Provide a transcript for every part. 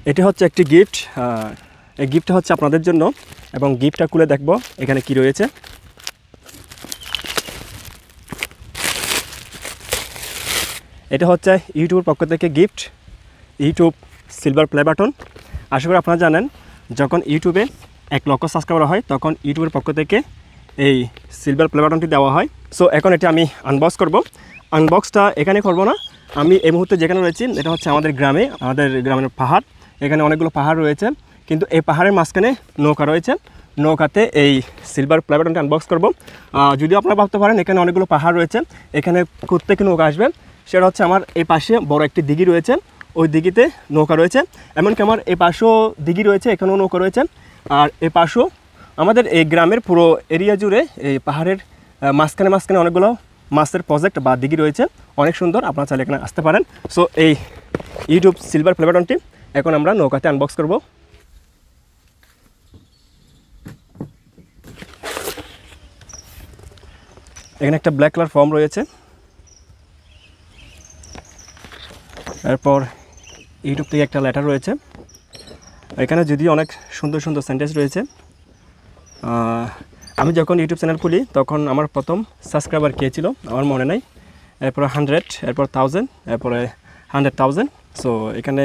এটি হচ্ছে একটি গিফট। এই গিফটটা হচ্ছে আপনাদের জন্য এবং গিফটটা খুলে দেখব এখানে কি রয়েছে। এটা হচ্ছে ইউটিউবের পক্ষ থেকে gift, YouTube silver play button. আশা করি আপনারা জানেন যখন ইউটিউবে 1 লক্ষ সাবস্ক্রাইবার হয় তখন ইউটিউবের পক্ষ থেকে এই সিলভার প্লে বাটনটি দেওয়া হয়। সো এখন এটি আমি আনবক্স করব। আনবক্সটা এখানে করব না, আমি এই মুহূর্তে যেখানে রয়েছি এটা হচ্ছে আমাদের গ্রামে, আমাদের গ্রামের পাহাড়। এখানে অনেকগুলো পাহাড় রয়েছে, কিন্তু এই পাহাড়ের মাঝখানে নৌকা রয়েছে। নৌকাতে এই সিলভার প্লে বাটনটি আনবক্স করব। যদিও আপনারা ভাবতে পারেন এখানে অনেকগুলো পাহাড় রয়েছে, এখানে কোত্থেকে নৌকা আসবে। সেটা হচ্ছে আমার এই পাশে বড় একটি দিঘি রয়েছে, ওই দিঘিতে নৌকা রয়েছে। এমনকি আমার এই পাশেও দিঘি রয়েছে, এখানেও নৌকা রয়েছে। আর এই পাশেও আমাদের এই গ্রামের পুরো এরিয়া জুড়ে এই পাহাড়ের মাঝখানে অনেকগুলো মাছের প্রজেক্ট বা দিঘি রয়েছে, অনেক সুন্দর। আপনারা চাইলে এখানে আসতে পারেন। সো এই ইউটিউব সিলভার প্লে বাটনটি এখন আমরা নৌকাতে আনবক্স করব। এখানে একটা ব্ল্যাক কালার ফর্ম রয়েছে, এরপর ইউটিউব থেকে একটা লেটার রয়েছে। এখানে যদিও অনেক সুন্দর সুন্দর সেন্টেন্স রয়েছে। আমি যখন ইউটিউব চ্যানেল খুলি তখন আমার প্রথম সাবস্ক্রাইবার কে ছিল আমার মনে নাই। এরপরে 100, এরপর 1000, এরপরে 100,000। সো এখানে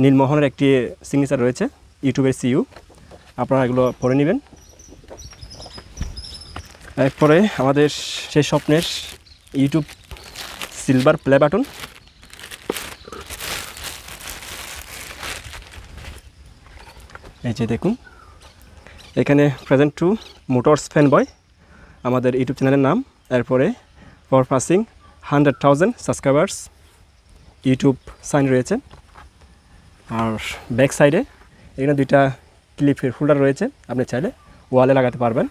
নীলমোহনের একটি সিগনেচার রয়েছে, ইউটিউবের সিইও। আপনারা এগুলো পড়ে নেবেন। এরপরে আমাদের সেই স্বপ্নের ইউটিউব সিলভার প্লে বাটন। এই যে দেখুন, এখানে present to motors fan boy আমাদের ইউটিউব চ্যানেলের নাম। এরপরে for passing 100,000 subscribers YouTube sign রয়েছে। আর ব্যাক সাইডে এখানে দুইটা ক্লিপের হোল্ডার রয়েছে, আপনি চাইলে ওয়ালে লাগাতে পারবেন।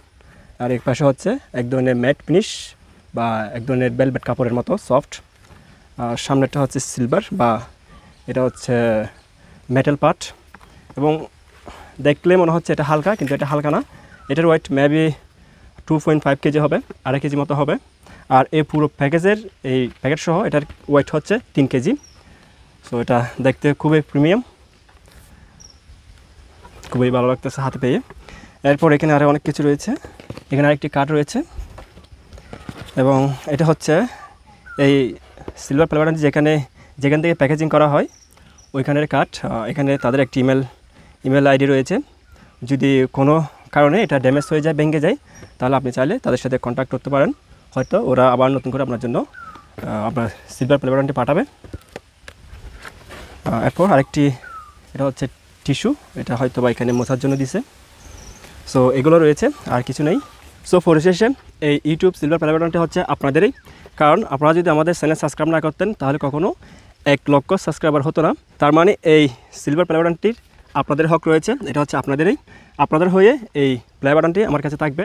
আর এক পাশে হচ্ছে এক ধরনের ম্যাট ফিনিশ বা এক ধরনের ভেলভেট কাপড়ের মতো সফট। আর সামনেরটা হচ্ছে সিলভার বা এটা হচ্ছে মেটাল পার্ট, এবং দেখলে মনে হচ্ছে এটা হালকা, কিন্তু এটা হালকা না। এটার ওয়েট মেবি 2.5 কেজি হবে, 2.5 কেজি মতো হবে। আর এই পুরো প্যাকেজের এই প্যাকেট সহ এটার ওয়েট হচ্ছে 3 কেজি। সো এটা দেখতে খুবই প্রিমিয়াম, খুবই ভালো লাগতেছে হাতে পেয়ে। এরপর এখানে আরও অনেক কিছু রয়েছে। এখানে আরেকটি কার্ড রয়েছে, এবং এটা হচ্ছে এই সিলভার প্লে বাটন যেখান থেকে প্যাকেজিং করা হয় ওইখানের কার্ড। এখানে তাদের একটি ইমেল আইডি রয়েছে। যদি কোনো কারণে এটা ড্যামেজ হয়ে যায়, ভেঙে যায়, তাহলে আপনি চাইলে তাদের সাথে কন্ট্যাক্ট করতে পারেন। হয়তো ওরা আবার নতুন করে আপনার জন্য আপনার সিলভার প্লে বাটনটি পাঠাবে। এরপর আরেকটি, এটা হচ্ছে টিস্যু, এটা হয়তো বা এখানে মোছার জন্য দিছে। সো এগুলো রয়েছে, আর কিছু নেই। সো পরিশেষে এই ইউটিউব সিলভার প্লে বাটনটি হচ্ছে আপনাদেরই, কারণ আপনারা যদি আমাদের চ্যানেল সাবস্ক্রাইব না করতেন তাহলে কখনো 1 লক্ষ সাবস্ক্রাইবার হতো না। তার মানে এই সিলভার প্লে বাটনটির আপনাদের হক রয়েছে, এটা হচ্ছে আপনাদেরই। আপনাদের হয়ে এই প্লে বাটনটি আমার কাছে থাকবে।